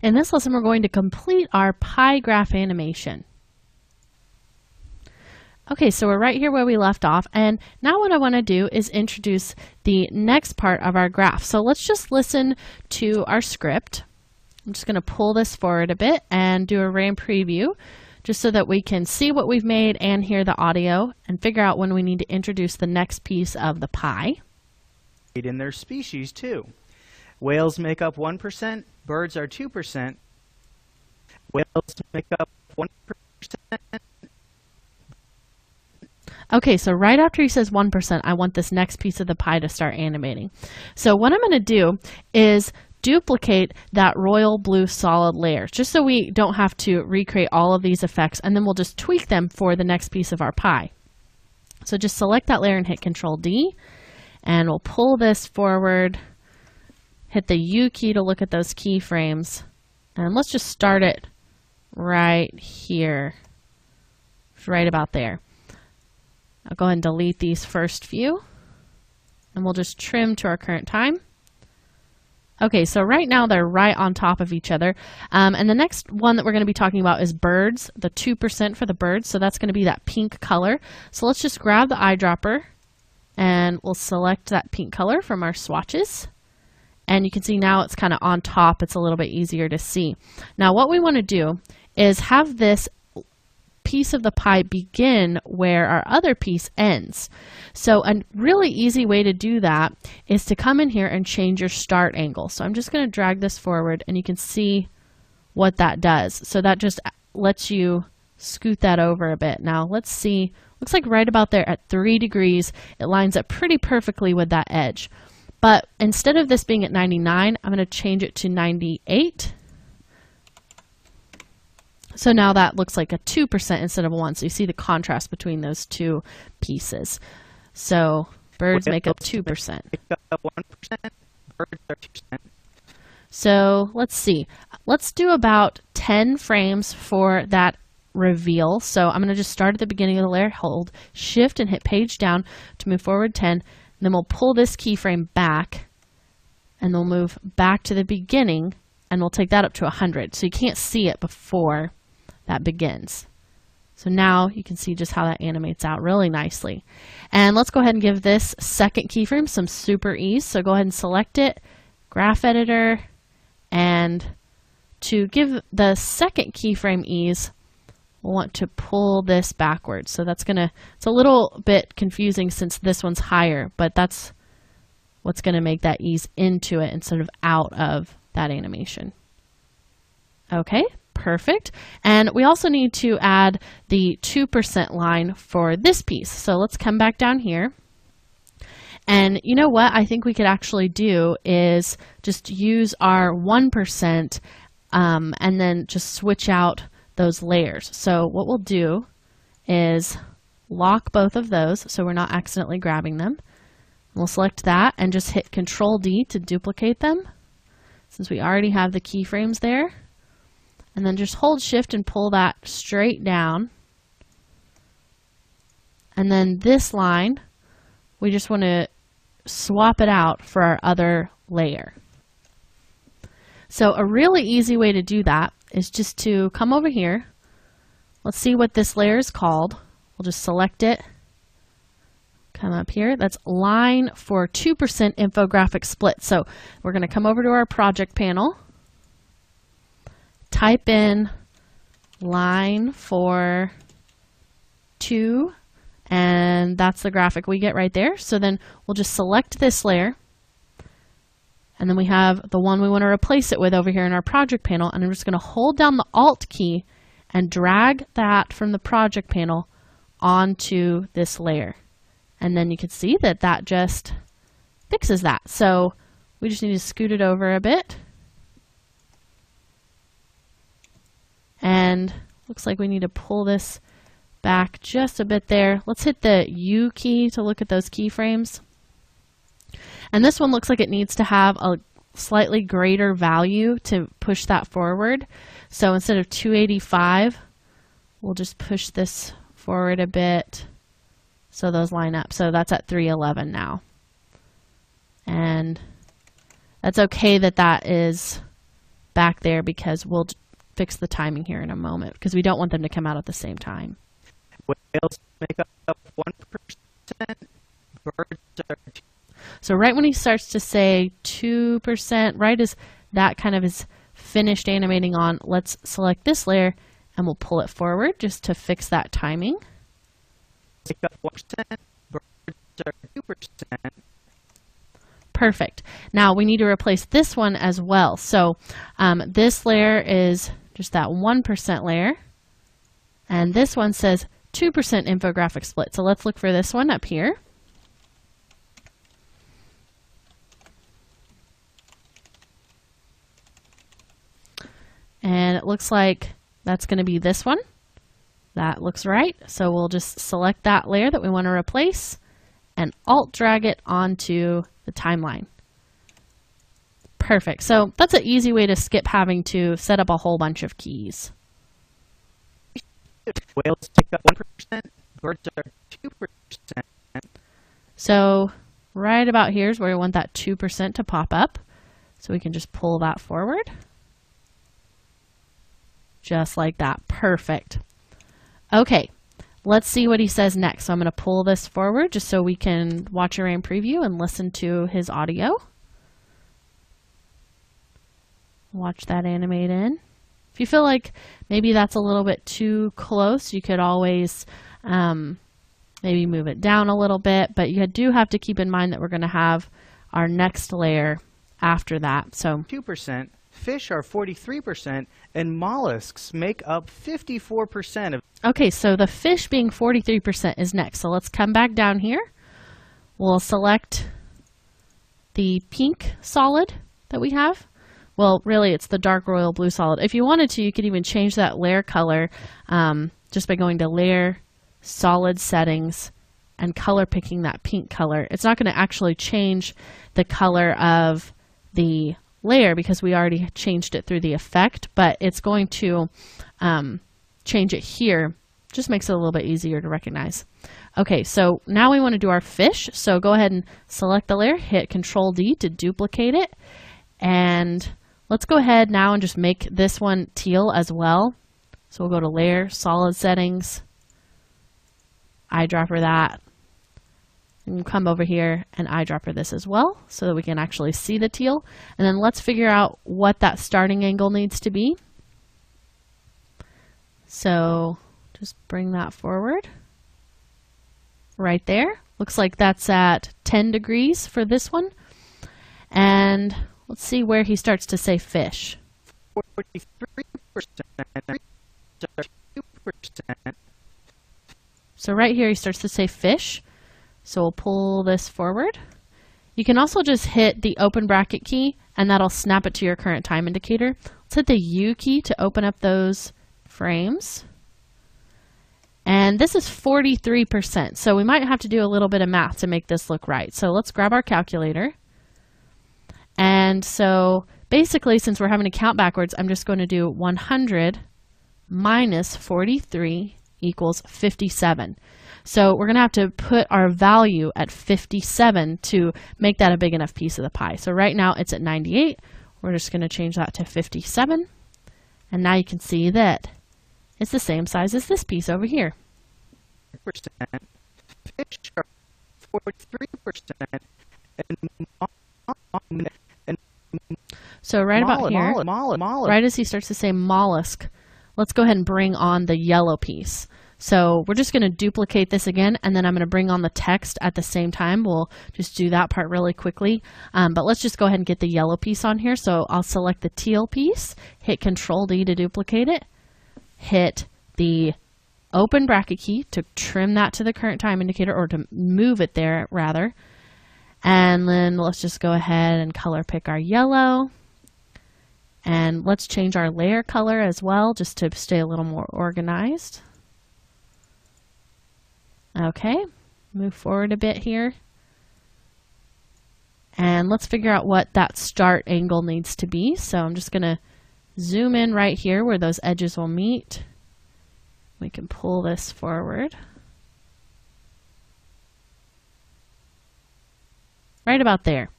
In this lesson, we're going to complete our pie graph animation. Okay, so we're right here where we left off, and now what I want to do is introduce the next part of our graph. So let's just listen to our script. I'm just going to pull this forward a bit and do a RAM preview just so that we can see what we've made and hear the audio and figure out when we need to introduce the next piece of the pie. In their species too. Whales make up 1%, birds are 2%. Whales make up 1%. Okay, so right after he says 1%, I want this next piece of the pie to start animating. So what I'm going to do is duplicate that royal blue solid layer, just so we don't have to recreate all of these effects, and then we'll just tweak them for the next piece of our pie. So just select that layer and hit Control D, and we'll pull this forward, hit the U key to look at those keyframes, and let's just start it right here, right about there. I'll go ahead and delete these first few, and we'll just trim to our current time. Okay, so right now they're right on top of each other. And the next one that we're going to be talking about is birds, the 2% for the birds. So that's going to be that pink color. So let's just grab the eyedropper, and we'll select that pink color from our swatches. And you can see now it's kind of on top. It's a little bit easier to see. Now what we want to do is have this piece of the pie begin where our other piece ends. So a really easy way to do that is to come in here and change your start angle. So I'm just going to drag this forward, and you can see what that does. So that just lets you scoot that over a bit. Now let's see, looks like right about there at 3 degrees, it lines up pretty perfectly with that edge. But instead of this being at 99, I'm going to change it to 98. So now that looks like a 2% instead of a 1. So you see the contrast between those two pieces. So birds make up 2%. Birds are 2%. So let's see. Let's do about 10 frames for that reveal. So I'm going to just start at the beginning of the layer, hold Shift and hit page down to move forward 10. And then we'll pull this keyframe back, and we'll move back to the beginning, and we'll take that up to 100. So you can't see it before that begins. So now you can see just how that animates out really nicely. And let's go ahead and give this second keyframe some super ease. So go ahead and select it, Graph Editor, and to give the second keyframe ease, we'll want to pull this backwards. So that's gonna, it's a little bit confusing since this one's higher, but that's what's gonna make that ease into it instead of out of that animation. Okay. Perfect. And we also need to add the 2% line for this piece. So let's come back down here. And you know what I think we could actually do is just use our 1% and then just switch out those layers. So what we'll do is lock both of those so we're not accidentally grabbing them. We'll select that and just hit Control D to duplicate them since we already have the keyframes there. And then just hold Shift and pull that straight down. And then this line, we just want to swap it out for our other layer. So a really easy way to do that is just to come over here. Let's see what this layer is called. We'll just select it. Come up here. That's line for 2% infographic split. So we're going to come over to our project panel. Type in line for 2, and that's the graphic we get right there. So then we'll just select this layer, and then we have the one we want to replace it with over here in our project panel, and I'm just going to hold down the Alt key and drag that from the project panel onto this layer. And then you can see that that just fixes that. So we just need to scoot it over a bit. And looks like we need to pull this back just a bit there. Let's hit the U key to look at those keyframes. And this one looks like it needs to have a slightly greater value to push that forward. So instead of 285, we'll just push this forward a bit so those line up. So that's at 311 now. And that's okay that that is back there because we'll fix the timing here in a moment because we don't want them to come out at the same time. Whales make up 1%. Birds are 2%. So right when he starts to say 2%, right as that kind of is finished animating on, let's select this layer and we'll pull it forward just to fix that timing. Make up 1%. Birds are 2%. Perfect. Now we need to replace this one as well. So this layer is just that 1% layer. And this one says 2% infographic split. So let's look for this one up here. And it looks like that's going to be this one. That looks right. So we'll just select that layer that we want to replace and Alt drag it onto the timeline. Perfect. So that's an easy way to skip having to set up a whole bunch of keys. Whales take up 1%. Birds are 2%. So right about here is where we want that 2% to pop up. So we can just pull that forward. Just like that. Perfect. Okay, let's see what he says next. So I'm going to pull this forward just so we can watch a rain preview and listen to his audio. Watch that animate in. If you feel like maybe that's a little bit too close, you could always maybe move it down a little bit, but you do have to keep in mind that we're going to have our next layer after that. So 2%. Fish are 43%, and mollusks make up 54% of. Okay, so the fish being 43% is next. So let's come back down here. We'll select the pink solid that we have. Well, really, it's the dark royal blue solid. If you wanted to, you could even change that layer color just by going to Layer, Solid Settings, and color picking that pink color. It's not going to actually change the color of the layer because we already changed it through the effect, but it's going to change it here. Just makes it a little bit easier to recognize. Okay, so now we want to do our fish. So go ahead and select the layer, hit Control D to duplicate it, and let's go ahead now and just make this one teal as well. So we'll go to Layer, Solid Settings, eyedropper that, and come over here and eyedropper this as well so that we can actually see the teal. And then let's figure out what that starting angle needs to be. So just bring that forward right there. Looks like that's at 10 degrees for this one. And let's see where he starts to say fish. 43%. 2%. So right here he starts to say fish. So we'll pull this forward. You can also just hit the open bracket key and that'll snap it to your current time indicator. Let's hit the U key to open up those frames. And this is 43%. So we might have to do a little bit of math to make this look right. So let's grab our calculator. And so basically, since we're having to count backwards, I'm just going to do 100 minus 43 equals 57. So we're going to have to put our value at 57 to make that a big enough piece of the pie. So right now it's at 98. We're just going to change that to 57. And now you can see that it's the same size as this piece over here. Fish are 43%. So right about here, right as he starts to say mollusk, let's go ahead and bring on the yellow piece. So we're just going to duplicate this again, and then I'm going to bring on the text at the same time. We'll just do that part really quickly. But let's just go ahead and get the yellow piece on here. So I'll select the teal piece, hit Control D to duplicate it, hit the open bracket key to trim that to the current time indicator, or to move it there rather. And then let's just go ahead and color pick our yellow. And let's change our layer color as well, just to stay a little more organized. Okay, move forward a bit here. And let's figure out what that start angle needs to be. So I'm just going to zoom in right here where those edges will meet. We can pull this forward. Right about there.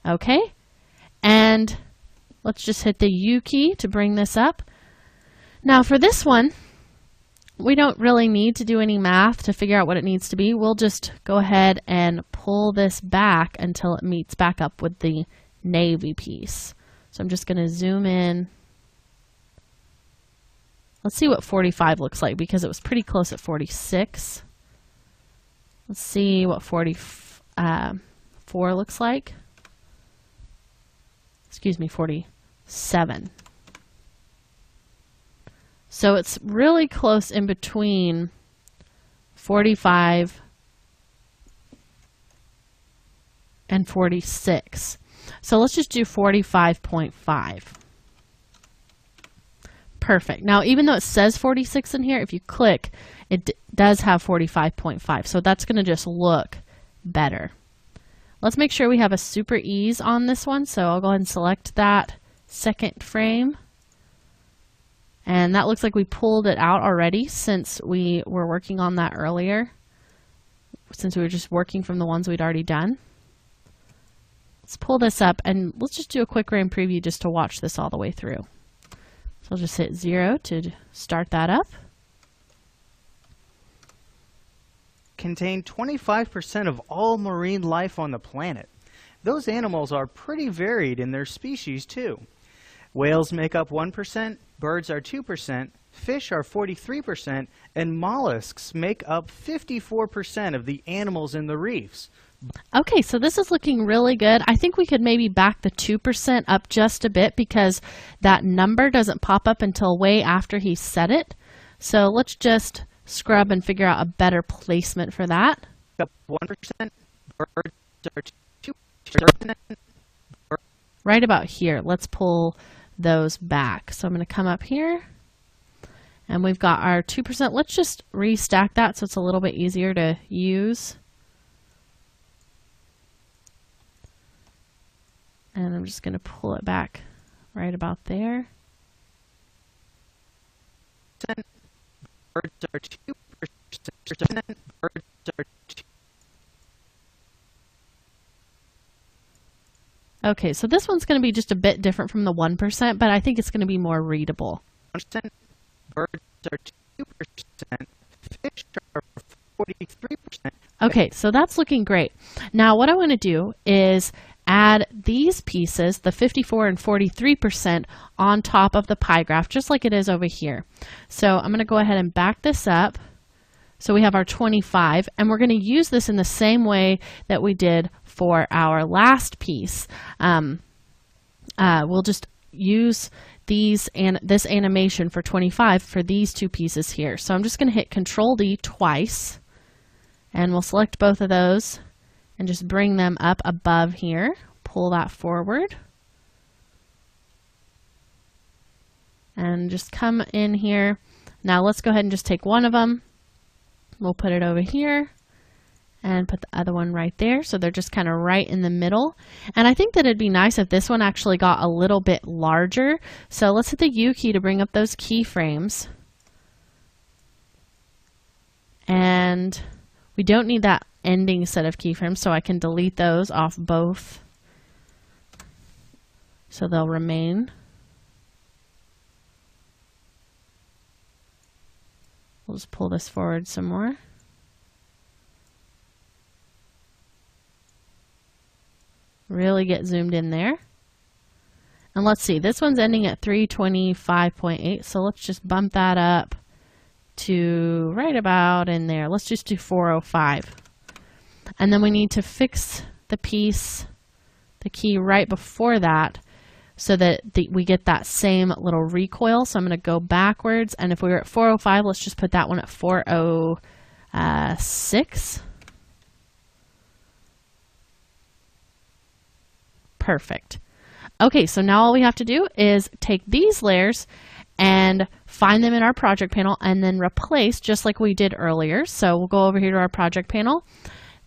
Okay, and Let's just hit the U key to bring this up. Now for this one, we don't really need to do any math to figure out what it needs to be. We'll just go ahead and pull this back until it meets back up with the navy piece. So I'm just going to zoom in. Let's see what 45 looks like because it was pretty close at 46. Let's see what 44 looks like. Excuse me, 47. So it's really close in between 45 and 46. So let's just do 45.5. Perfect. Now, even though it says 46 in here, if you click, it does have 45.5. So that's going to just look better. Let's make sure we have a super ease on this one. So I'll go ahead and select that second frame. And that looks like we pulled it out already since we were working on that earlier. Since we were just working from the ones we'd already done. Let's pull this up and let's just do a quick frame preview just to watch this all the way through. So I'll just hit 0 to start that up. Contain 25% of all marine life on the planet. Those animals are pretty varied in their species too. Whales make up 1%, birds are 2%, fish are 43%, and mollusks make up 54% of the animals in the reefs. Okay, so this is looking really good. I think we could maybe back the 2% up just a bit because that number doesn't pop up until way after he said it. So let's just scrub and figure out a better placement for that. 1%, birds are 2%. Right about here. Let's pull those back. So I'm going to come up here and we've got our 2%. Let's just restack that so it's a little bit easier to use. And I'm just going to pull it back right about there. Birds are 2%. Birds are 2%. Okay, so this one's going to be just a bit different from the 1%, but I think it's going to be more readable. 1%. Birds are 2%. Fish are 43%. Okay, so that's looking great. Now what I want to do is add these pieces, the 54 and 43%, on top of the pie graph, just like it is over here. So I'm going to go ahead and back this up. So we have our 25, and we're going to use this in the same way that we did for our last piece. We'll just use these and this animation for 25 for these two pieces here. So I'm just going to hit Control D twice, and we'll select both of those and just bring them up above here. Pull that forward. And just come in here. Now let's go ahead and just take one of them. We'll put it over here and put the other one right there. So they're just kind of right in the middle. And I think that it'd be nice if this one actually got a little bit larger. So let's hit the U key to bring up those keyframes. And we don't need that ending set of keyframes, so I can delete those off both. So they'll remain. We'll just pull this forward some more. Really get zoomed in there. And let's see, this one's ending at 325.8, so let's just bump that up to right about in there. Let's just do 405. And then we need to fix the piece, the key right before that, so that we get that same little recoil. So I'm going to go backwards, and if we were at 405, let's just put that one at 406. Perfect. Okay, so now all we have to do is take these layers and find them in our project panel and then replace just like we did earlier. So we'll go over here to our project panel,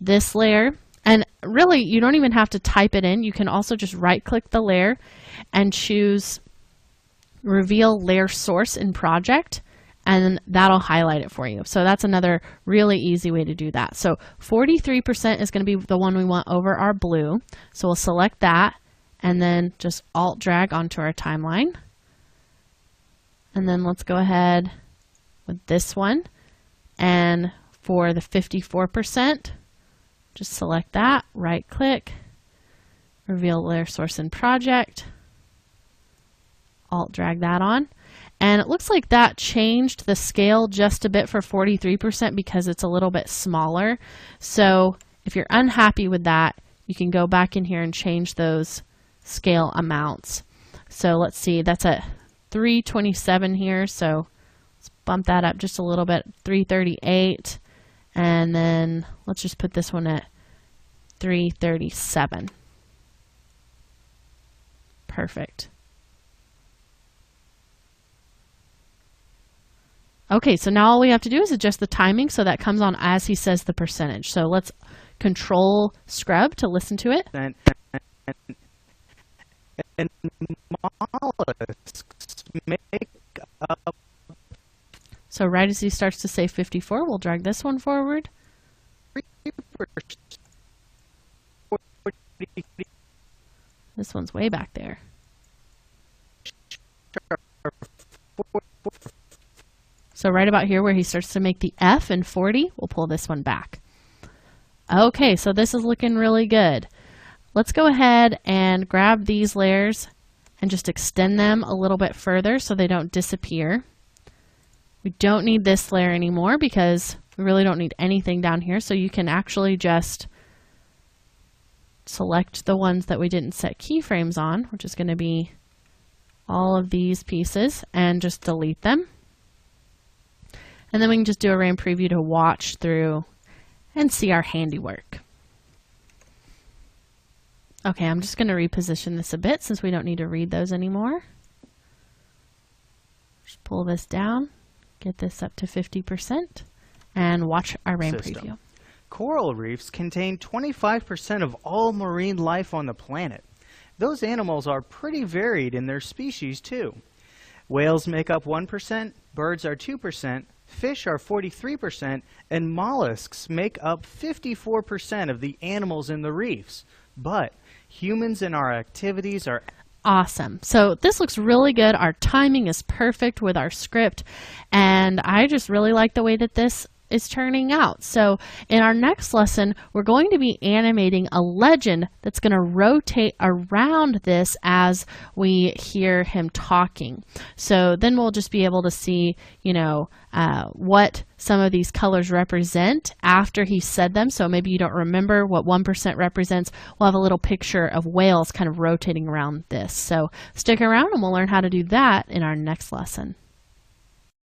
this layer, and really you don't even have to type it in. You can also just right click the layer and choose reveal layer source in project, and that'll highlight it for you. So that's another really easy way to do that. So 43% is going to be the one we want over our blue. So we'll select that and then just Alt drag onto our timeline. And then let's go ahead with this one. And for the 54%, just select that, right click, reveal layer source and project, Alt drag that on. And it looks like that changed the scale just a bit for 43% because it's a little bit smaller. So if you're unhappy with that, you can go back in here and change those scale amounts. So let's see, that's at 327 here. So let's bump that up just a little bit, 338. And then let's just put this one at 337. Perfect. Okay, so now all we have to do is adjust the timing so that comes on as he says the percentage. So let's Control Scrub to listen to it. And mollusks make up. So right as he starts to say 54, we'll drag this one forward. This one's way back there. So right about here where he starts to make the F in 40, we'll pull this one back. Okay, so this is looking really good. Let's go ahead and grab these layers and just extend them a little bit further so they don't disappear. We don't need this layer anymore because we really don't need anything down here. So you can actually just select the ones that we didn't set keyframes on, which is going to be all of these pieces, and just delete them. And then we can just do a RAM preview to watch through and see our handiwork. Okay, I'm just going to reposition this a bit since we don't need to read those anymore. Just pull this down, get this up to 50%, and watch our RAM preview. Coral reefs contain 25% of all marine life on the planet. Those animals are pretty varied in their species too. Whales make up 1%, birds are 2%, fish are 43%, and mollusks make up 54% of the animals in the reefs. But humans and our activities are awesome. So this looks really good. Our timing is perfect with our script, and I just really like the way that this is turning out. So in our next lesson, we're going to be animating a legend that's going to rotate around this as we hear him talking. So then we'll just be able to see, you know, what some of these colors represent after he said them. So maybe you don't remember what 1% represents. We'll have a little picture of whales kind of rotating around this. So stick around and we'll learn how to do that in our next lesson.